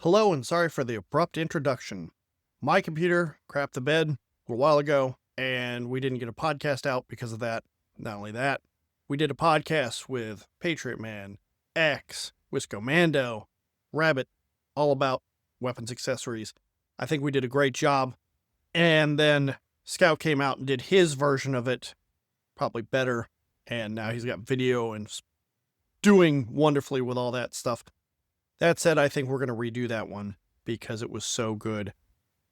Hello and sorry for the abrupt introduction. My computer crapped the bed a while ago, and we didn't get a podcast out because of that. Not only that, we did a podcast with Patriot Man, X, Wisco Mando, Rabbit, all about weapons accessories. I think we did a great job. And then Scout came out and did his version of it, probably better. And now he's got video and doing wonderfully with all that stuff. That said, I think we're going to redo that one because it was so good.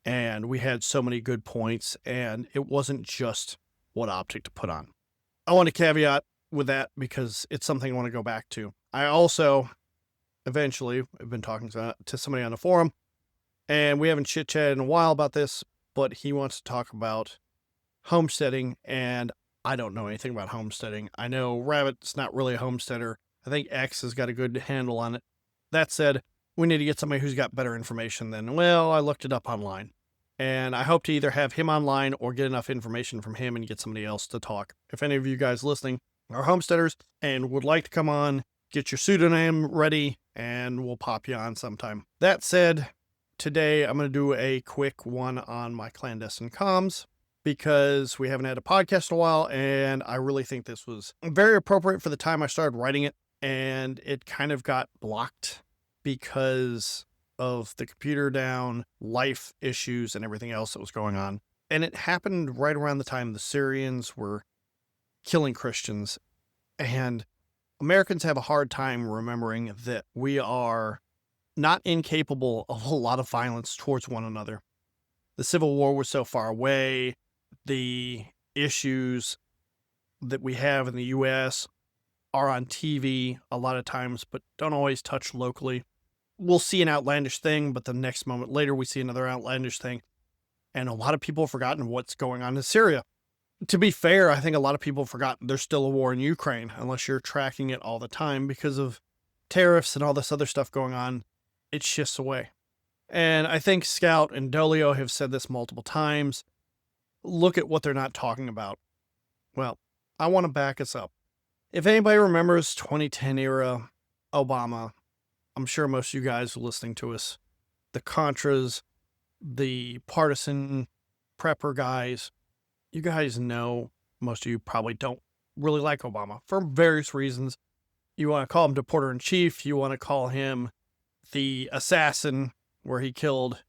And we had so many good points, and it wasn't just what optic to put on. I want to caveat with that because it's something I want to go back to. I also, eventually, I've been talking to somebody on the forum, and we haven't chit-chatted in a while about this, but he wants to talk about homesteading, and I don't know anything about homesteading. I know Rabbit's not really a homesteader. I think X has got a good handle on it. That said, we need to get somebody who's got better information than, well, I looked it up online. And I hope to either have him online or get enough information from him and get somebody else to talk. If any of you guys listening are homesteaders and would like to come on, get your pseudonym ready and we'll pop you on sometime. That said, today I'm going to do a quick one on my Clandestine Comms because we haven't had a podcast in a while, and I really think this was very appropriate for the time I started writing it. And it kind of got blocked because of the computer down, life issues, and everything else that was going on. And it happened right around the time the Syrians were killing Christians. And Americans have a hard time remembering that we are not incapable of a lot of violence towards one another. The Civil War was so far away. The issues that we have in the U.S. are on TV a lot of times, but don't always touch locally. We'll see an outlandish thing, but the next moment later we see another outlandish thing. And a lot of people have forgotten what's going on in Syria. To be fair, I think a lot of people have forgotten there's still a war in Ukraine, unless you're tracking it all the time because of tariffs and all this other stuff going on. It shifts away. And I think Scout and Dolio have said this multiple times. Look at what they're not talking about. Well, I want to back us up. If anybody remembers 2010 era Obama, I'm sure most of you guys listening to us, the Contras, the partisan prepper guys, you guys know, most of you probably don't really like Obama for various reasons. You want to call him Deporter in Chief. You want to call him the assassin where he killed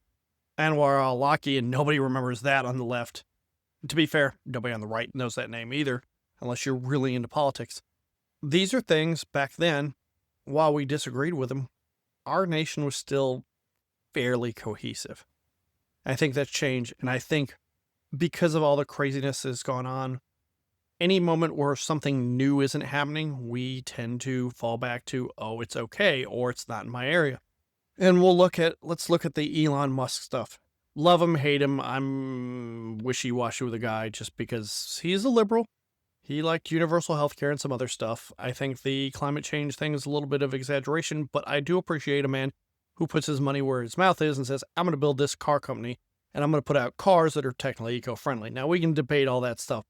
Anwar al-Awlaki, and nobody remembers that on the left. To be fair, nobody on the right knows that name either, unless you're really into politics. These are things back then, while we disagreed with them, our nation was still fairly cohesive. I think that's changed, and I think because of all the craziness that's gone on, any moment where something new isn't happening, we tend to fall back to, oh, it's okay, or it's not in my area. And let's look at the Elon Musk stuff. Love him, hate him, I'm wishy-washy with the guy just because he's a liberal. He liked universal health care and some other stuff. I think the climate change thing is a little bit of exaggeration, but I do appreciate a man who puts his money where his mouth is and says, I'm going to build this car company, and I'm going to put out cars that are technically eco-friendly. Now, we can debate all that stuff,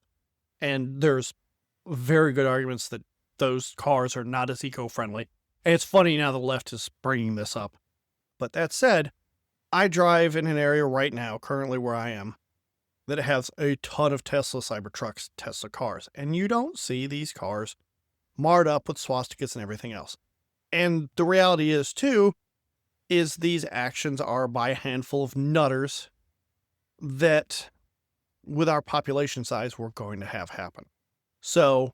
and there's very good arguments that those cars are not as eco-friendly. And it's funny now the left is bringing this up. But that said, I drive in an area right now, currently where I am, that has a ton of Tesla Cybertrucks, Tesla cars. And you don't see these cars marred up with swastikas and everything else. And the reality is, too, is these actions are by a handful of nutters that, with our population size, we're going to have happen. So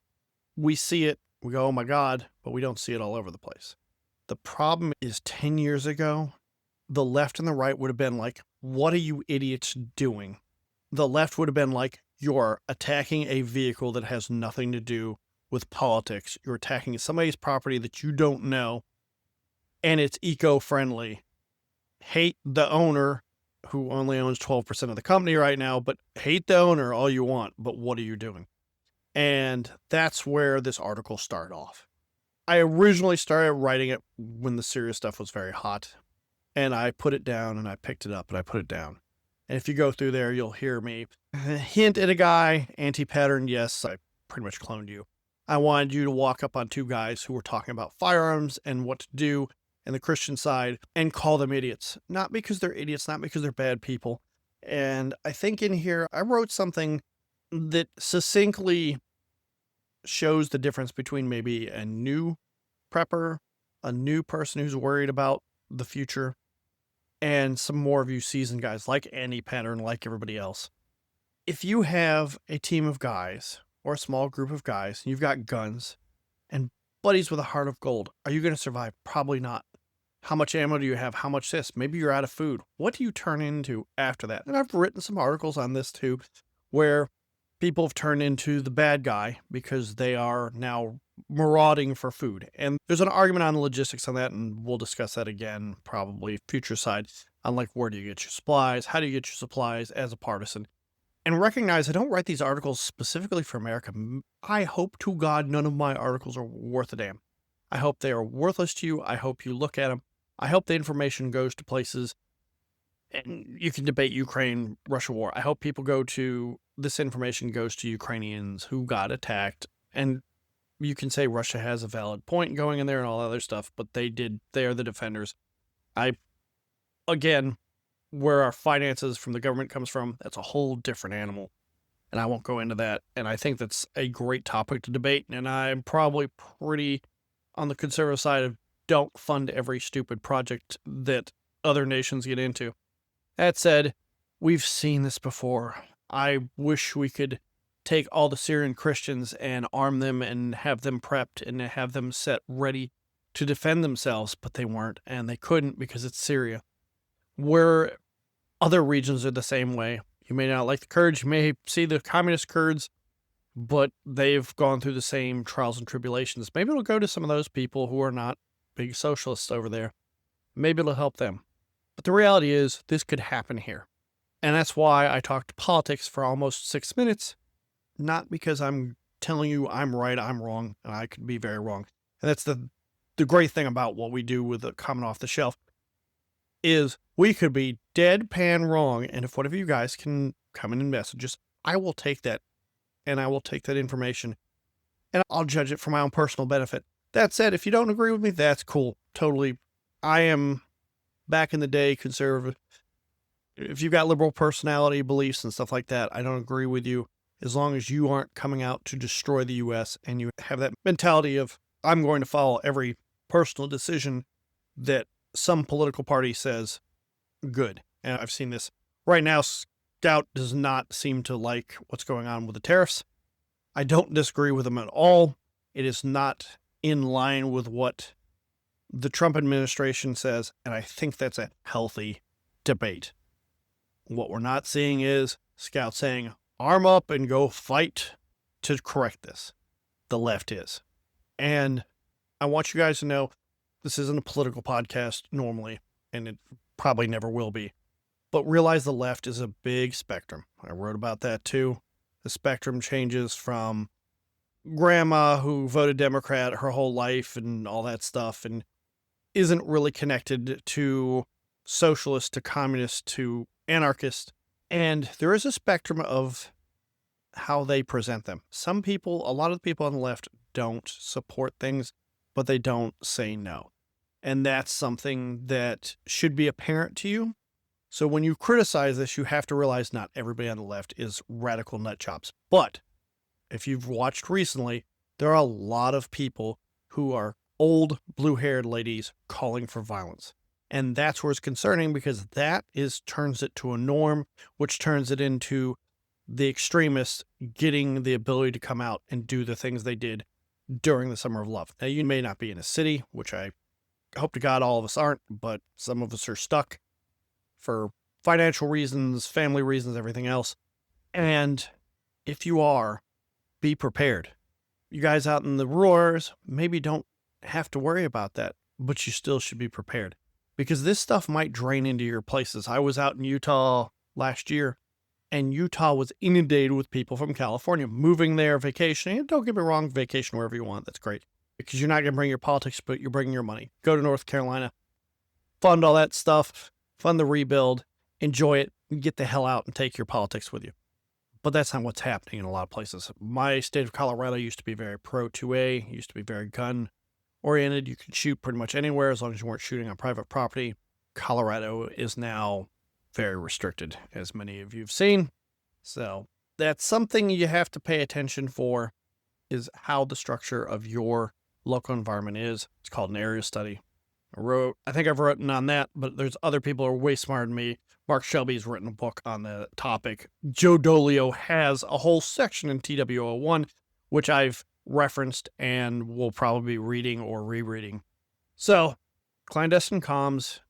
we see it, we go, oh my God, but we don't see it all over the place. The problem is 10 years ago, the left and the right would have been like, what are you idiots doing? The left would have been like, you're attacking a vehicle that has nothing to do with politics. You're attacking somebody's property that you don't know, and it's eco-friendly. Hate the owner, who only owns 12% of the company right now, but hate the owner all you want, but what are you doing? And that's where this article started off. I originally started writing it when the serious stuff was very hot, and I put it down, and I picked it up, and I put it down. And if you go through there, you'll hear me hint at a guy, anti-pattern, yes, I pretty much cloned you. I wanted you to walk up on two guys who were talking about firearms and what to do and the Christian side and call them idiots. Not because they're idiots, not because they're bad people. And I think in here, I wrote something that succinctly shows the difference between maybe a new prepper, a new person who's worried about the future, and some more of you seasoned guys like Andy Pattern, like everybody else. If you have a team of guys or a small group of guys, and you've got guns and buddies with a heart of gold, are you going to survive? Probably not. How much ammo do you have? How much this? Maybe you're out of food. What do you turn into after that? And I've written some articles on this too, where people have turned into the bad guy because they are now marauding for food. And there's an argument on the logistics on that, and we'll discuss that again, probably future side, on like, where do you get your supplies? How do you get your supplies as a partisan? And recognize I don't write these articles specifically for America. I hope to God none of my articles are worth a damn. I hope they are worthless to you. I hope you look at them. I hope the information goes to places, and you can debate Ukraine, Russia war. I hope people this information goes to Ukrainians who got attacked, and you can say Russia has a valid point going in there and all other stuff, but they are the defenders. Again, where our finances from the government comes from, that's a whole different animal, and I won't go into that. And I think that's a great topic to debate, and I'm probably pretty on the conservative side of don't fund every stupid project that other nations get into. That said, we've seen this before. I wish we could take all the Syrian Christians and arm them and have them prepped and have them set ready to defend themselves, but they weren't, and they couldn't because it's Syria. Where other regions are the same way. You may not like the Kurds, you may see the communist Kurds, but they've gone through the same trials and tribulations. Maybe it'll go to some of those people who are not big socialists over there. Maybe it'll help them. But the reality is, this could happen here. And that's why I talked politics for almost 6 minutes. Not because I'm telling you I'm right, I'm wrong, and I could be very wrong. And that's the great thing about what we do with the Coming Off the Shelf, is we could be deadpan wrong. And if one of you guys can come in and message us, I will take that, and I will take that information, and I'll judge it for my own personal benefit. That said, if you don't agree with me, that's cool. Totally. I am, back in the day, conservative. If you've got liberal personality, beliefs, and stuff like that, I don't agree with you. As long as you aren't coming out to destroy the U.S. and you have that mentality of, I'm going to follow every personal decision that some political party says, good. And I've seen this. Right now, Scout does not seem to like what's going on with the tariffs. I don't disagree with them at all. It is not in line with what the Trump administration says, and I think that's a healthy debate. What we're not seeing is Scout saying, arm up and go fight to correct this. The left is. And I want you guys to know, this isn't a political podcast normally, and it probably never will be. But realize the left is a big spectrum. I wrote about that too. The spectrum changes from grandma who voted Democrat her whole life and all that stuff and isn't really connected to socialist, to communist, to anarchist. And there is a spectrum of how they present them. Some people, a lot of the people on the left don't support things, but they don't say no. And that's something that should be apparent to you. So when you criticize this, you have to realize not everybody on the left is radical nut jobs. But if you've watched recently, there are a lot of people who are old blue-haired ladies calling for violence. And that's where it's concerning, because that turns it to a norm, which turns it into the extremists getting the ability to come out and do the things they did during the Summer of Love. Now, you may not be in a city, which I hope to God all of us aren't, but some of us are stuck for financial reasons, family reasons, everything else. And if you are, be prepared. You guys out in the roars maybe don't have to worry about that, but you still should be prepared, because this stuff might drain into your places. I was out in Utah last year, and Utah was inundated with people from California moving there, vacationing. And don't get me wrong, vacation wherever you want. That's great, because you're not going to bring your politics, but you're bringing your money. Go to North Carolina, fund all that stuff, fund the rebuild, enjoy it, and get the hell out and take your politics with you. But that's not what's happening in a lot of places. My state of Colorado used to be very pro 2A, used to be very gun oriented. You can shoot pretty much anywhere as long as you weren't shooting on private property. Colorado is now very restricted, as many of you have seen. So that's something you have to pay attention for, is how the structure of your local environment is. It's called an area study. I think I've written on that, but there's other people who are way smarter than me. Mark Shelby's written a book on the topic. Joe Dolio has a whole section in TW01, which I've referenced and will probably be reading or rereading. So, Clandestine Comms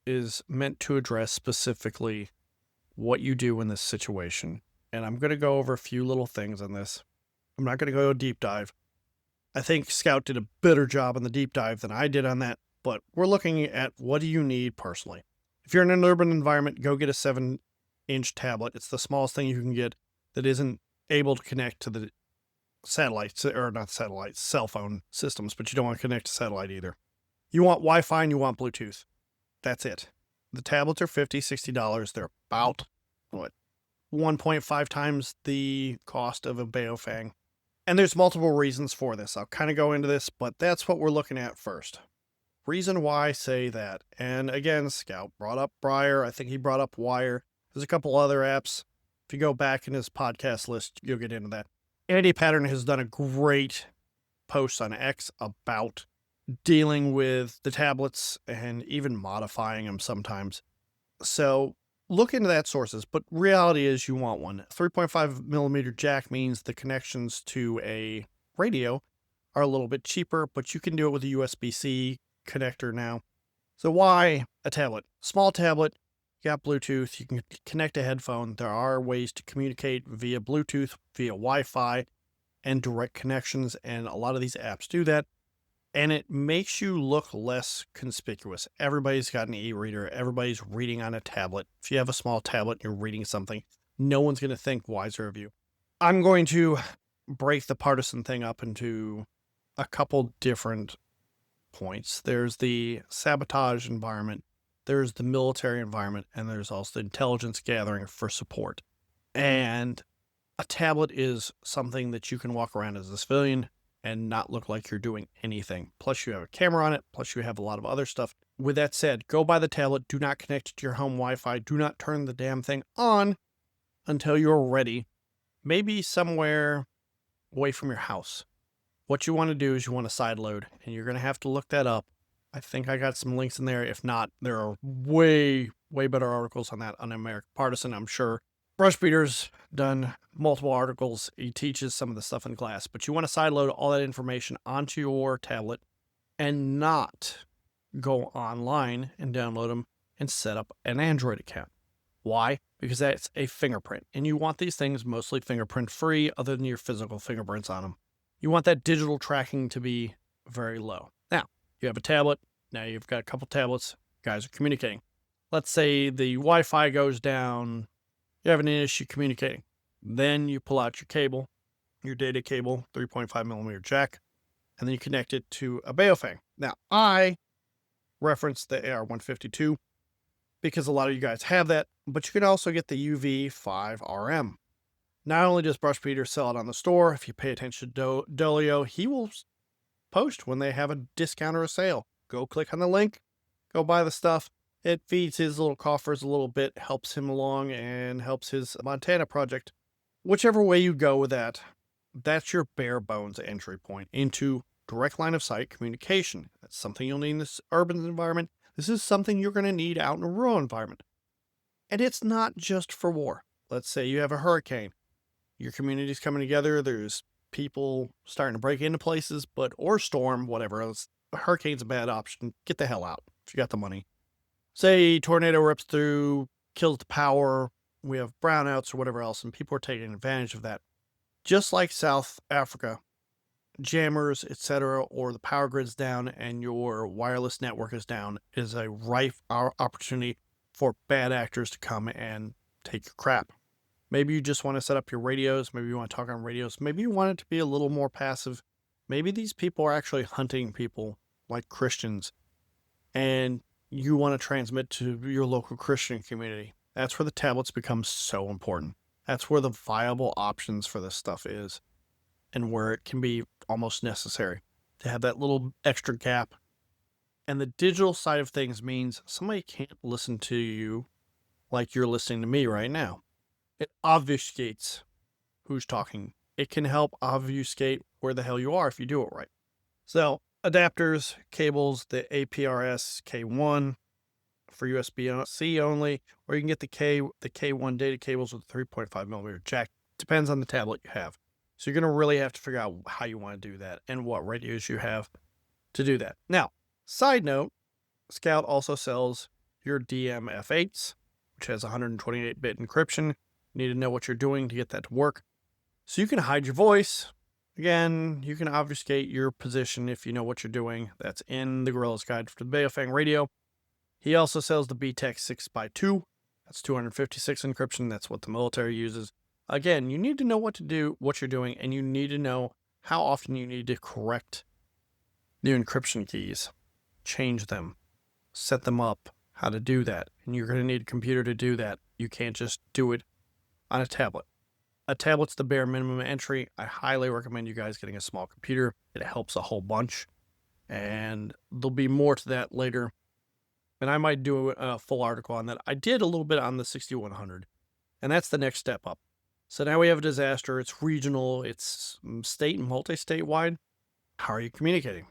is meant to address specifically what you do in this situation. And I'm going to go over a few little things on this. I'm not going to go a deep dive. I think Scout did a better job on the deep dive than I did on that, but we're looking at what do you need personally. If you're in an urban environment, go get a 7-inch tablet. It's the smallest thing you can get that isn't able to connect to the satellites, or not satellites, cell phone systems, but you don't want to connect to satellite either. You want Wi-Fi and you want Bluetooth. That's it. The tablets are $50, $60. They're about, 1.5 times the cost of a Baofeng. And there's multiple reasons for this. I'll kind of go into this, but that's what we're looking at first. Reason why I say that. And again, Scout brought up Briar. I think he brought up Wire. There's a couple other apps. If you go back in his podcast list, you'll get into that. Andy Pattern has done a great post on X about dealing with the tablets and even modifying them sometimes. So look into that sources, but reality is you want one. 3.5 millimeter jack means the connections to a radio are a little bit cheaper, but you can do it with a USB-C connector now. So why a tablet? Small tablet, you got Bluetooth, you can connect a headphone. There are ways to communicate via Bluetooth, via Wi-Fi, and direct connections, and a lot of these apps do that. And it makes you look less conspicuous. Everybody's got an e-reader. Everybody's reading on a tablet. If you have a small tablet and you're reading something, no one's going to think wiser of you. I'm going to break the partisan thing up into a couple different points. There's the sabotage environment, there's the military environment, and there's also the intelligence gathering for support. And a tablet is something that you can walk around as a civilian and not look like you're doing anything. Plus you have a camera on it, plus you have a lot of other stuff. With that said, go buy the tablet, do not connect it to your home Wi-Fi, do not turn the damn thing on until you're ready. Maybe somewhere away from your house. What you want to do is you want to sideload, and you're going to have to look that up. I think I got some links in there. If not, there are way better articles on that on American Partisan, I'm sure. Brushbeater's done multiple articles. He teaches some of the stuff in class, but you want to sideload all that information onto your tablet and not go online and download them and set up an Android account. Why? Because that's a fingerprint, and you want these things mostly fingerprint free other than your physical fingerprints on them. You want that digital tracking to be very low. Now, you have a tablet. Now you've got a couple tablets. Guys are communicating. Let's say the Wi-Fi goes down. You have an issue communicating. Then you pull out your cable, your data cable, 3.5 millimeter jack, and then you connect it to a Baofeng. Now, I referenced the AR-152 because a lot of you guys have that, but you can also get the UV5RM. Not only does Brushbeater sell it on the store, if you pay attention to Dolio, he will post when they have a discount or a sale. Go click on the link, go buy the stuff. It feeds his little coffers a little bit, helps him along, and helps his Montana project. Whichever way you go with that, that's your bare bones entry point into direct line of sight communication. That's something you'll need in this urban environment. This is something you're going to need out in a rural environment. And it's not just for war. Let's say you have a hurricane. Your community's coming together. There's people starting to break into places, or storm, whatever else. A hurricane's a bad option. Get the hell out if you got the money. Say tornado rips through, kills the power, we have brownouts or whatever else, and people are taking advantage of that. Just like South Africa, jammers, etc., or the power grid's down and your wireless network is down, is a rife opportunity for bad actors to come and take your crap. Maybe you just want to set up your radios, maybe you want to talk on radios, maybe you want it to be a little more passive. Maybe these people are actually hunting people like Christians, and you want to transmit to your local Christian community. That's where the tablets become so important. That's where the viable options for this stuff is, and where it can be almost necessary. to have that little extra gap. And the digital side of things means somebody can't listen to you like you're listening to me right now. It obfuscates who's talking. It can help obfuscate where the hell you are if you do it right. So adapters, cables, the APRS K1 for USB-C only, or you can get the K1 data cables with a 3.5 millimeter jack. Depends on the tablet you have. So you're going to really have to figure out how you want to do that and what radios you have to do that. Now, side note, Scout also sells your DMF8s, which has 128-bit encryption. You need to know what you're doing to get that to work. So you can hide your voice. Again, you can obfuscate your position if you know what you're doing. That's in the Gorilla's Guide for the Baofeng radio. He also sells the BTEC 6x2. That's 256 encryption. That's what the military uses. Again, you need to know what you're doing, and you need to know how often you need to correct the encryption keys, change them, set them up, how to do that. And you're going to need a computer to do that. You can't just do it on a tablet. A tablet's the bare minimum entry. I highly recommend you guys getting a small computer. It helps a whole bunch. And there'll be more to that later. And I might do a full article on that. I did a little bit on the 6100. And that's the next step up. So now we have a disaster. It's regional. It's state and multi-state wide. How are you communicating?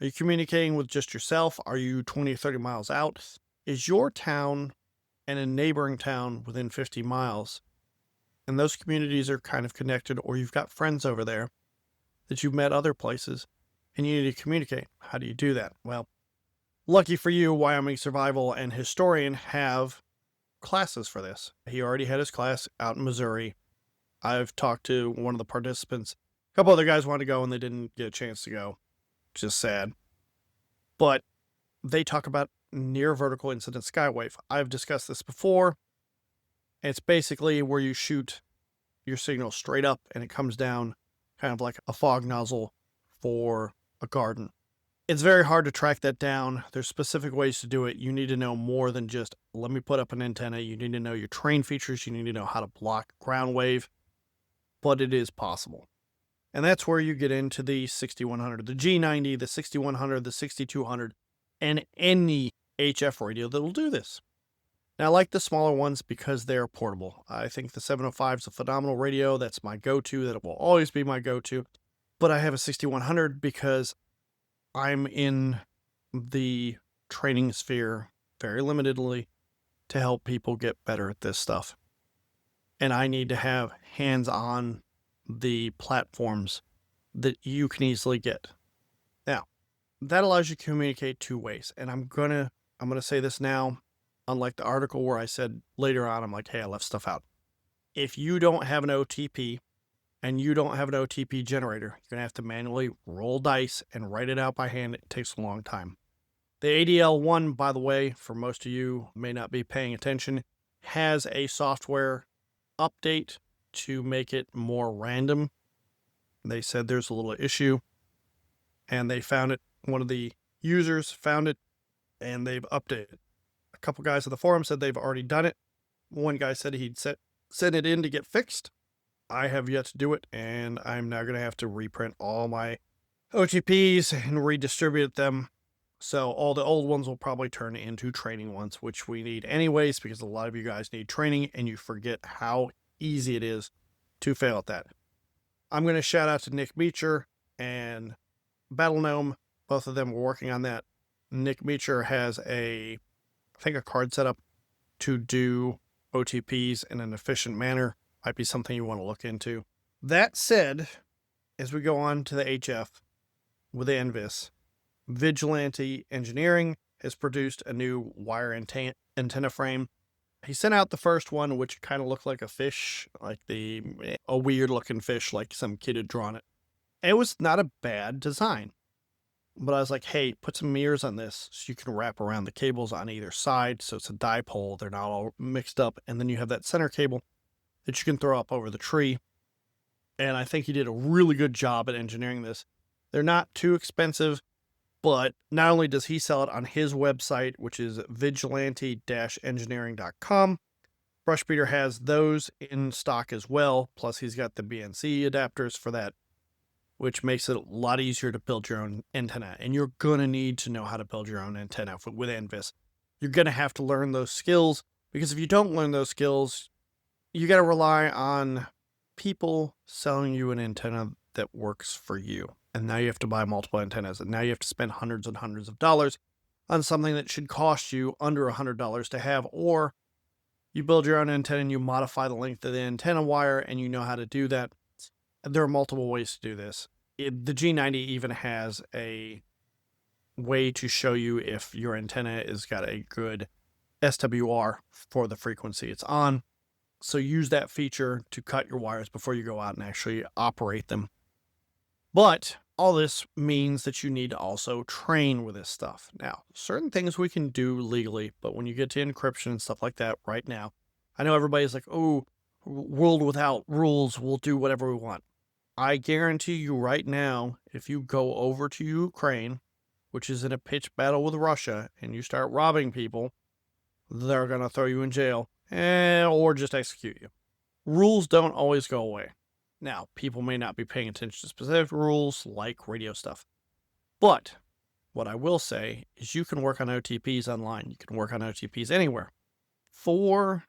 Are you communicating with just yourself? Are you 20 or 30 miles out? Is your town and a neighboring town within 50 miles? And those communities are kind of connected, or you've got friends over there that you've met other places, and you need to communicate. How do you do that? Well, lucky for you, Wyoming Survival and Historian have classes for this. He already had his class out in Missouri. I've talked to one of the participants. A couple other guys wanted to go, and they didn't get a chance to go. Just sad. But they talk about near vertical incident skywave. I've discussed this before. It's basically where you shoot your signal straight up and it comes down kind of like a fog nozzle for a garden. It's very hard to track that down. There's specific ways to do it. You need to know more than just, let me put up an antenna. You need to know your terrain features. You need to know how to block ground wave. But it is possible. And that's where you get into the 6100, the G90, the 6100, the 6200, and any HF radio that will do this. Now, I like the smaller ones because they're portable. I think the 705 is a phenomenal radio. That's my go-to. That will always be my go-to. But I have a 6100 because I'm in the training sphere very limitedly to help people get better at this stuff. And I need to have hands on the platforms that you can easily get. Now, that allows you to communicate two ways. And I'm gonna say this now. Unlike the article where I said later on, I'm like, hey, I left stuff out. If you don't have an OTP and you don't have an OTP generator, you're going to have to manually roll dice and write it out by hand. It takes a long time. The ADL1, by the way, for most of you may not be paying attention, has a software update to make it more random. They said there's a little issue and they found it. One of the users found it and they've updated it. A couple guys on the forum said they've already done it. One guy said he'd sent it in to get fixed. I have yet to do it, and I'm now going to have to reprint all my OTPs and redistribute them. So all the old ones will probably turn into training ones, which we need anyways, because a lot of you guys need training, and you forget how easy it is to fail at that. I'm going to shout out to Nick Meacher and Battle Gnome. Both of them were working on that. Nick Meacher has a card setup to do OTPs in an efficient manner. Might be something you want to look into. That said, as we go on to the HF with the NVIS, Vigilante Engineering has produced a new wire antenna frame. He sent out the first one, which kind of looked like a fish, like a weird looking fish, like some kid had drawn it. It was not a bad design. But I was like, hey, put some mirrors on this so you can wrap around the cables on either side. So it's a dipole. They're not all mixed up. And then you have that center cable that you can throw up over the tree. And I think he did a really good job at engineering this. They're not too expensive, but not only does he sell it on his website, which is vigilante-engineering.com, Brushbeater has those in stock as well. Plus he's got the BNC adapters for that which makes it a lot easier to build your own antenna. And you're going to need to know how to build your own antenna with NVIS. You're going to have to learn those skills, because if you don't learn those skills, you got to rely on people selling you an antenna that works for you. And now you have to buy multiple antennas, and now you have to spend hundreds and hundreds of dollars on something that should cost you under $100 to have. Or you build your own antenna and you modify the length of the antenna wire, and you know how to do that. There are multiple ways to do this. The G90 even has a way to show you if your antenna has got a good SWR for the frequency it's on. So use that feature to cut your wires before you go out and actually operate them. But all this means that you need to also train with this stuff. Now, certain things we can do legally, but when you get to encryption and stuff like that right now, I know everybody's like, oh, world without rules, we'll do whatever we want. I guarantee you right now, if you go over to Ukraine, which is in a pitched battle with Russia, and you start robbing people, they're going to throw you in jail or just execute you. Rules don't always go away. Now, people may not be paying attention to specific rules like radio stuff. But what I will say is you can work on OTPs online. You can work on OTPs anywhere. For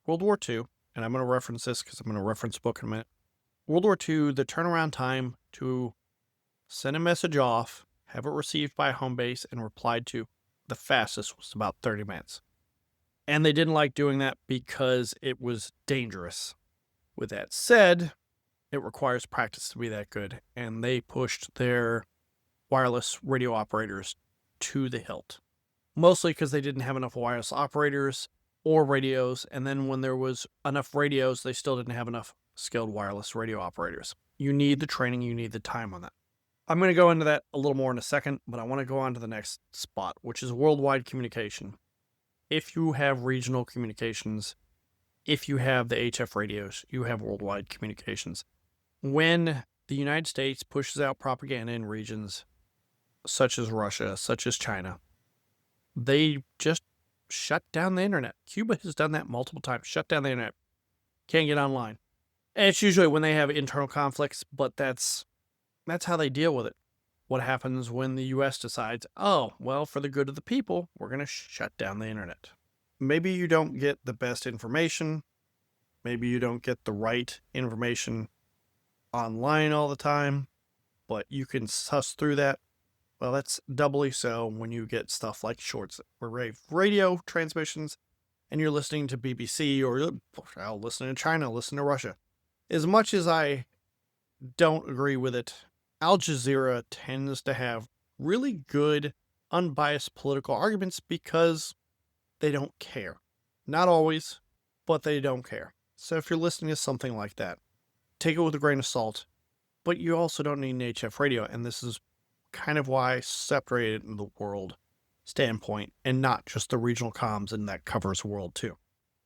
World War II, and I'm going to reference this because I'm going to reference the book in a minute. World War II, the turnaround time to send a message off, have it received by a home base, and replied to the fastest was about 30 minutes. And they didn't like doing that because it was dangerous. With that said, it requires practice to be that good, and they pushed their wireless radio operators to the hilt. Mostly because they didn't have enough wireless operators or radios, and then when there was enough radios, they still didn't have enough skilled wireless radio operators. You need the training, you need the time on that. I'm going to go into that a little more in a second, but I want to go on to the next spot, which is worldwide communication. If you have regional communications, if you have the HF radios, you have worldwide communications. When the United States pushes out propaganda in regions such as Russia, such as China, they just shut down the internet. Cuba has done that multiple times, shut down the internet. Can't get online. And it's usually when they have internal conflicts, but that's how they deal with it. What happens when the U.S. decides, oh, well, for the good of the people, we're going to shut down the internet. Maybe you don't get the best information. Maybe you don't get the right information online all the time, but you can suss through that. Well, that's doubly so when you get stuff like shorts wave radio transmissions and you're listening to BBC or I'll listen to China, listen to Russia. As much as I don't agree with it, Al Jazeera tends to have really good, unbiased political arguments because they don't care. Not always, but they don't care. So if you're listening to something like that, take it with a grain of salt, but you also don't need an HF radio, and this is kind of why I separated in the world standpoint and not just the regional comms, and that covers world too.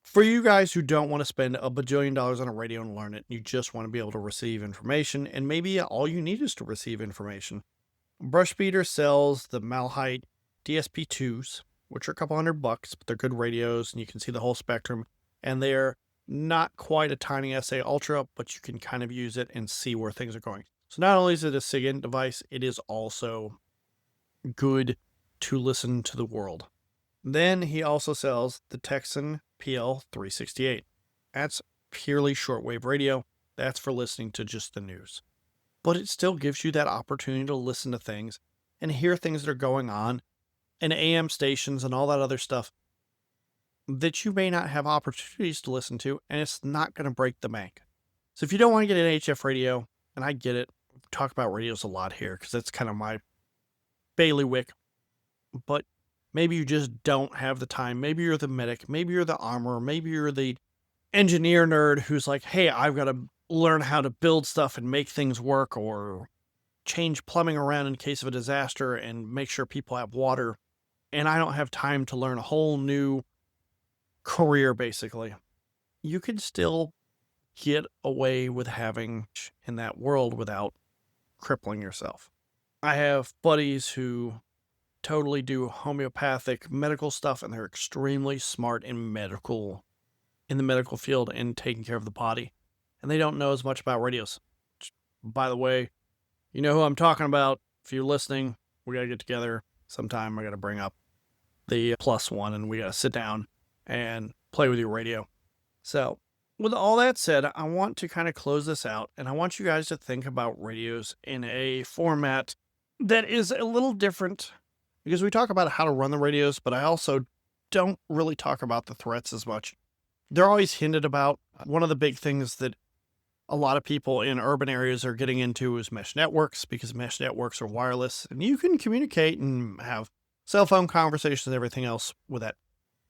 For you guys who don't want to spend $1 bajillion on a radio and learn it, you just want to be able to receive information, and maybe all you need is to receive information. Brushbeater sells the Malahite DSP2s, which are a couple $100, but they're good radios, and you can see the whole spectrum, and they're not quite a tiny SA Ultra, but you can kind of use it and see where things are going. So not only is it a SIGINT device, it is also good to listen to the world. Then he also sells the Texan PL368. That's purely shortwave radio. That's for listening to just the news. But it still gives you that opportunity to listen to things and hear things that are going on and AM stations and all that other stuff that you may not have opportunities to listen to, and it's not going to break the bank. So if you don't want to get an HF radio, and I get it, we talk about radios a lot here because that's kind of my bailiwick, but maybe you just don't have the time. Maybe you're the medic, maybe you're the armorer, maybe you're the engineer nerd who's like, hey, I've got to learn how to build stuff and make things work, or change plumbing around in case of a disaster and make sure people have water, and I don't have time to learn a whole new career, basically. You can still get away with having in that world without crippling yourself. I have buddies who totally do homeopathic medical stuff, and they're extremely smart in the medical field and taking care of the body, and they don't know as much about radios. By the way, You know who I'm talking about. If you're listening, we got to get together sometime. I got to bring up the plus one and we got to sit down and play with your radio. So, with all that said, I want to kind of close this out and I want you guys to think about radios in a format that is a little different because we talk about how to run the radios, but I also don't really talk about the threats as much. They're always hinted about. One of the big things that a lot of people in urban areas are getting into is mesh networks because mesh networks are wireless and you can communicate and have cell phone conversations and everything else with that.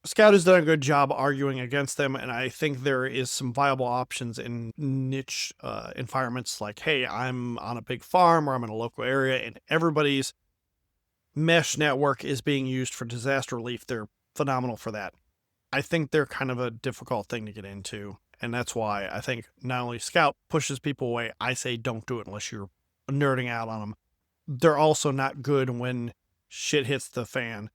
Scout has done a good job arguing against them, and I think there is some viable options in niche environments like, hey, I'm on a big farm or I'm in a local area and everybody's mesh network is being used for disaster relief. They're phenomenal for that. I think they're kind of a difficult thing to get into, and that's why I think not only Scout pushes people away, I say don't do it unless you're nerding out on them. They're also not good when shit hits the fan,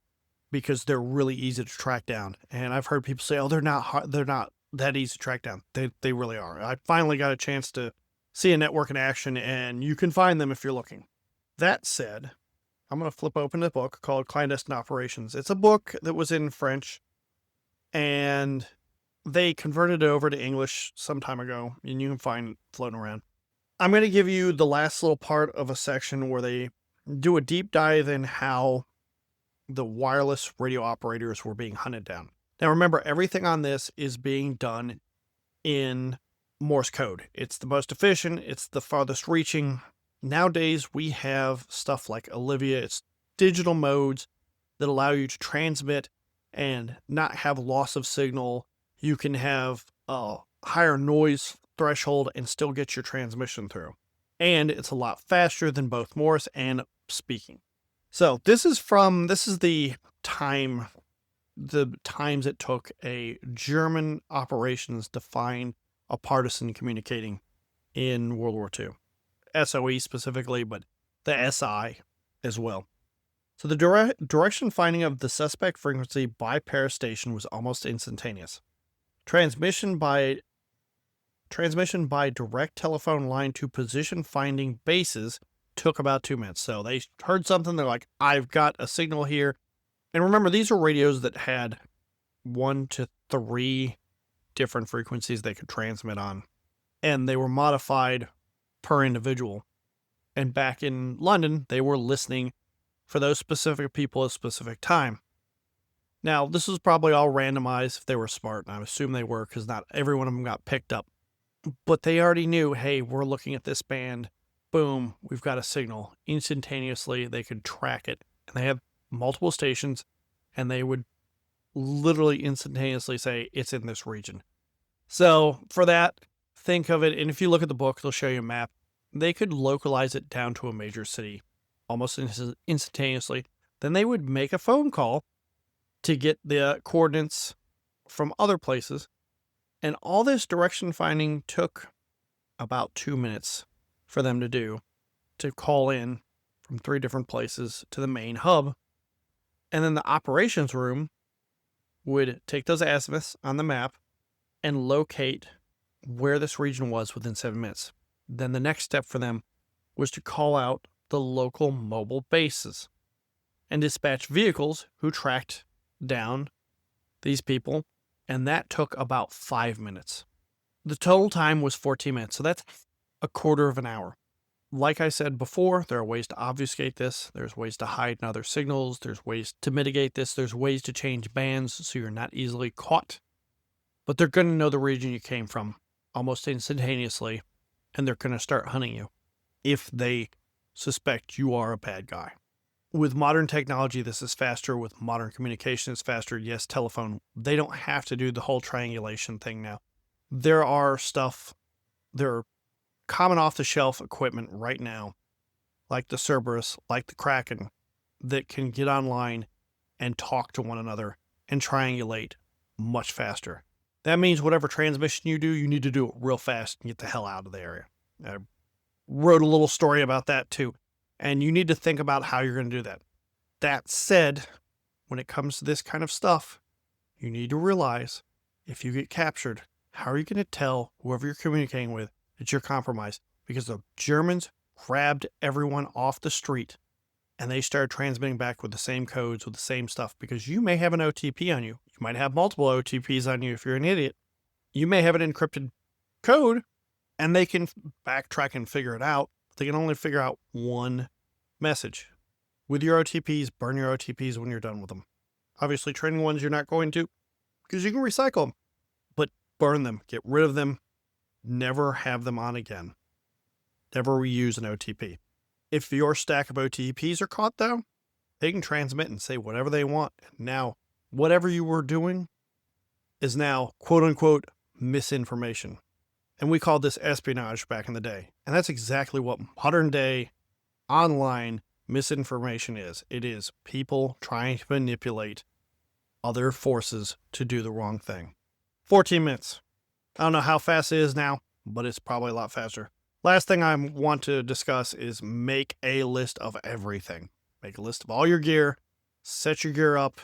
because they're really easy to track down. And I've heard people say, oh, they're not that easy to track down. They really are. I finally got a chance to see a network in action, and you can find them if you're looking. That said, I'm going to flip open a book called Clandestine Operations. It's a book that was in French, and they converted it over to English some time ago, and you can find it floating around. I'm going to give you the last little part of a section where they do a deep dive in how the wireless radio operators were being hunted down. Now remember, everything on this is being done in Morse code. It's the most efficient, it's the farthest reaching. Nowadays we have stuff like Olivia. It's digital modes that allow you to transmit and not have loss of signal. You can have a higher noise threshold and still get your transmission through. And it's a lot faster than both Morse and speaking. So this is the times it took a German operations to find a partisan communicating in World War II. SOE specifically, but the SI as well. So the direction finding of the suspect frequency by Paris station was almost instantaneous. Transmission by direct telephone line to position finding bases took about 2 minutes. So they heard something. They're like, I've got a signal here. And remember, these are radios that had 1 to 3 different frequencies they could transmit on. And they were modified per individual. And back in London, they were listening for those specific people at a specific time. Now, this was probably all randomized if they were smart. And I assume they were because not every one of them got picked up. But they already knew, hey, we're looking at this band. Boom, we've got a signal. Instantaneously, they could track it. And they have multiple stations, and they would literally instantaneously say, it's in this region. So for that, think of it, and if you look at the book, they'll show you a map. They could localize it down to a major city almost instantaneously. Then they would make a phone call to get the coordinates from other places. And all this direction finding took about 2 minutes for them to do, to call in from 3 different places to the main hub. And then the operations room would take those azimuths on the map and locate where this region was within 7 minutes. Then the next step for them was to call out the local mobile bases and dispatch vehicles who tracked down these people. And that took about 5 minutes. The total time was 14 minutes. So that's a quarter of an hour. Like I said before, there are ways to obfuscate this. There's ways to hide in other signals. There's ways to mitigate this. There's ways to change bands so you're not easily caught. But they're going to know the region you came from almost instantaneously, and they're going to start hunting you if they suspect you are a bad guy. With modern technology, this is faster. With modern communication, it's faster. Yes, telephone. They don't have to do the whole triangulation thing now. There are common off-the-shelf equipment right now, like the Cerberus, like the Kraken, that can get online and talk to one another and triangulate much faster. That means whatever transmission you do, you need to do it real fast and get the hell out of the area. I wrote a little story about that too, and you need to think about how you're going to do that. That said, when it comes to this kind of stuff, you need to realize if you get captured, how are you going to tell whoever you're communicating with that you're compromised? Because the Germans grabbed everyone off the street and they started transmitting back with the same codes, with the same stuff, because you may have an OTP on you. You might have multiple OTPs on you if you're an idiot. You may have an encrypted code, and they can backtrack and figure it out. They can only figure out one message. With your OTPs, burn your OTPs when you're done with them. Obviously, training ones you're not going to, because you can recycle them. But burn them. Get rid of them. Never have them on again. Never reuse an OTP. If your stack of OTPs are caught, though, they can transmit and say whatever they want. Now, whatever you were doing is now, quote-unquote, misinformation. And we called this espionage back in the day. And that's exactly what modern-day online misinformation is. It is people trying to manipulate other forces to do the wrong thing. 14 minutes. I don't know how fast it is now, but it's probably a lot faster. Last thing I want to discuss is make a list of everything. Make a list of all your gear, set your gear up.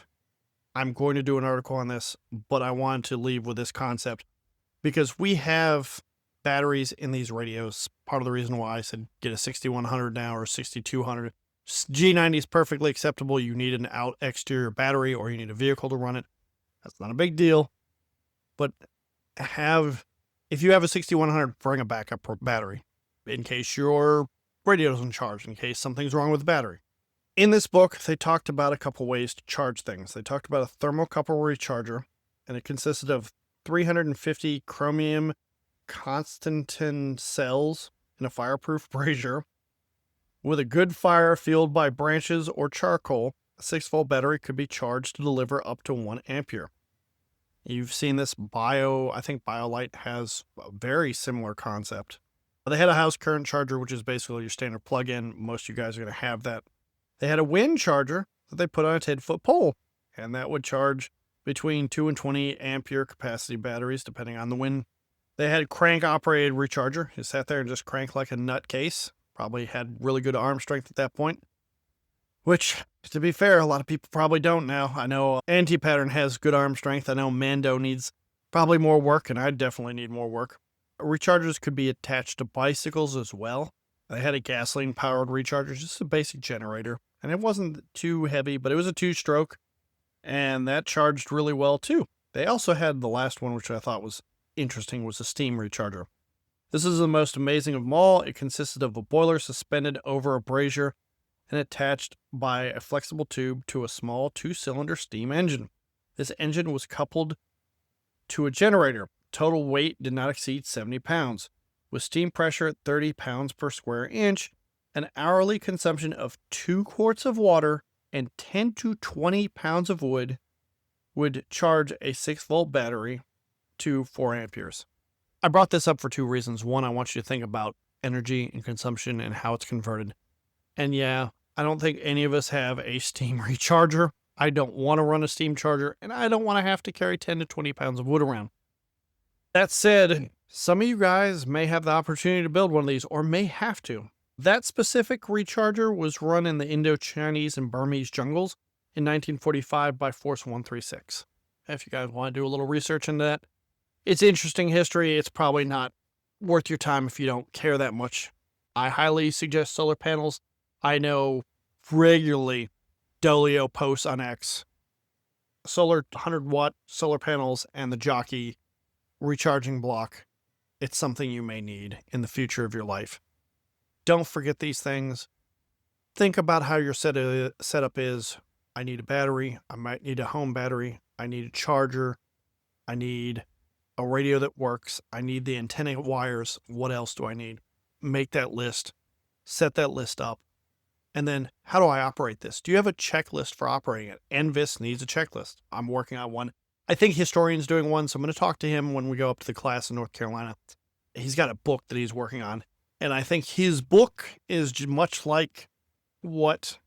I'm going to do an article on this, but I wanted to leave with this concept because we have batteries in these radios. Part of the reason why I said get a 6100 now or 6200. G90 is perfectly acceptable. You need an out exterior battery or you need a vehicle to run it. That's not a big deal. But if you have a 6100, bring a backup battery in case your radio doesn't charge, in case something's wrong with the battery. In this book, they talked about a couple ways to charge things. They talked about a thermocouple recharger, and it consisted of 350 chromium Constantan cells in a fireproof brazier. With a good fire fueled by branches or charcoal, a 6-volt battery could be charged to deliver up to 1 ampere. You've seen this I think BioLite has a very similar concept. They had a house current charger, which is basically your standard plug-in. Most of you guys are going to have that. They had a wind charger that they put on a 10-foot pole, and that would charge between 2 and 20 ampere capacity batteries, depending on the wind. They had a crank-operated recharger. You sat there and just cranked like a nutcase. Probably had really good arm strength at that point, which, to be fair, a lot of people probably don't now. I know Anti-Pattern has good arm strength. I know Mando needs probably more work, and I definitely need more work. Rechargers could be attached to bicycles as well. They had a gasoline-powered recharger, just a basic generator, and it wasn't too heavy, but it was a 2-stroke, and that charged really well too. They also had the last one, which I thought was interesting, was a steam recharger. This is the most amazing of them all. It consisted of a boiler suspended over a brazier and attached by a flexible tube to a small 2-cylinder steam engine. This engine was coupled to a generator. Total weight did not exceed 70 pounds. With steam pressure at 30 pounds per square inch, an hourly consumption of 2 quarts of water and 10 to 20 pounds of wood would charge a 6-volt battery to 4 amperes. I brought this up for 2 reasons. One, I want you to think about energy and consumption and how it's converted. And yeah, I don't think any of us have a steam recharger. I don't want to run a steam charger, and I don't want to have to carry 10 to 20 pounds of wood around. That said, some of you guys may have the opportunity to build one of these, or may have to. That specific recharger was run in the Indo-Chinese and Burmese jungles in 1945 by Force 136. If you guys want to do a little research into that, it's interesting history. It's probably not worth your time if you don't care that much. I highly suggest solar panels. I know regularly Dolio posts on X. Solar 100-watt solar panels and the jockey recharging block. It's something you may need in the future of your life. Don't forget these things. Think about how your setup is. I need a battery. I might need a home battery. I need a charger. I need a radio that works. I need the antenna wires. What else do I need? Make that list. Set that list up. And then, how do I operate this? Do you have a checklist for operating it? NVIS needs a checklist. I'm working on one. I think Historian's doing one, so I'm going to talk to him when we go up to the class in North Carolina. He's got a book that he's working on. And I think his book is much like what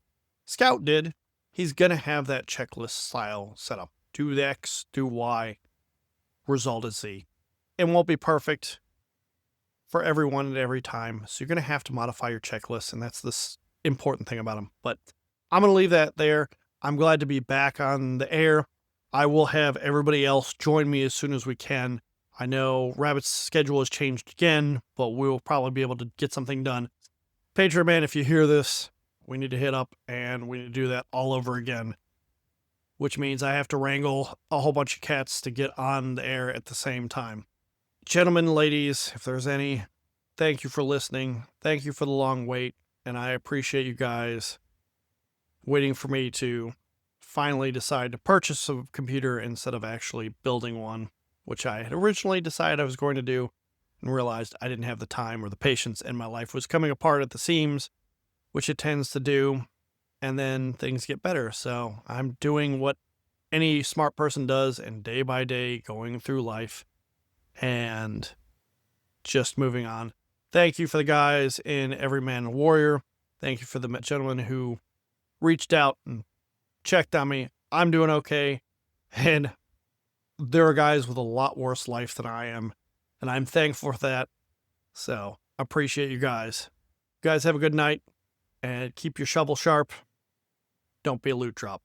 Scout did. He's going to have that checklist style set up. Do X, do Y, result is Z. It won't be perfect for everyone at every time. So you're going to have to modify your checklist, and that's the important thing about them. But I'm going to leave that there. I'm glad to be back on the air. I will have everybody else join me as soon as we can. I know Rabbit's schedule has changed again, but we'll probably be able to get something done. Patriot Man, if you hear this, we need to hit up and we need to do that all over again, which means I have to wrangle a whole bunch of cats to get on the air at the same time. Gentlemen, ladies, if there's any, thank you for listening. Thank you for the long wait, and I appreciate you guys waiting for me to finally decide to purchase a computer instead of actually building one, which I had originally decided I was going to do and realized I didn't have the time or the patience, and my life was coming apart at the seams, which it tends to do, and then things get better. So I'm doing what any smart person does, and day by day going through life and just moving on. Thank you for the guys in Every Man a Warrior. Thank you for the gentleman who reached out and checked on me. I'm doing okay. And there are guys with a lot worse life than I am, and I'm thankful for that. So appreciate you guys. You guys have a good night, and keep your shovel sharp. Don't be a loot drop.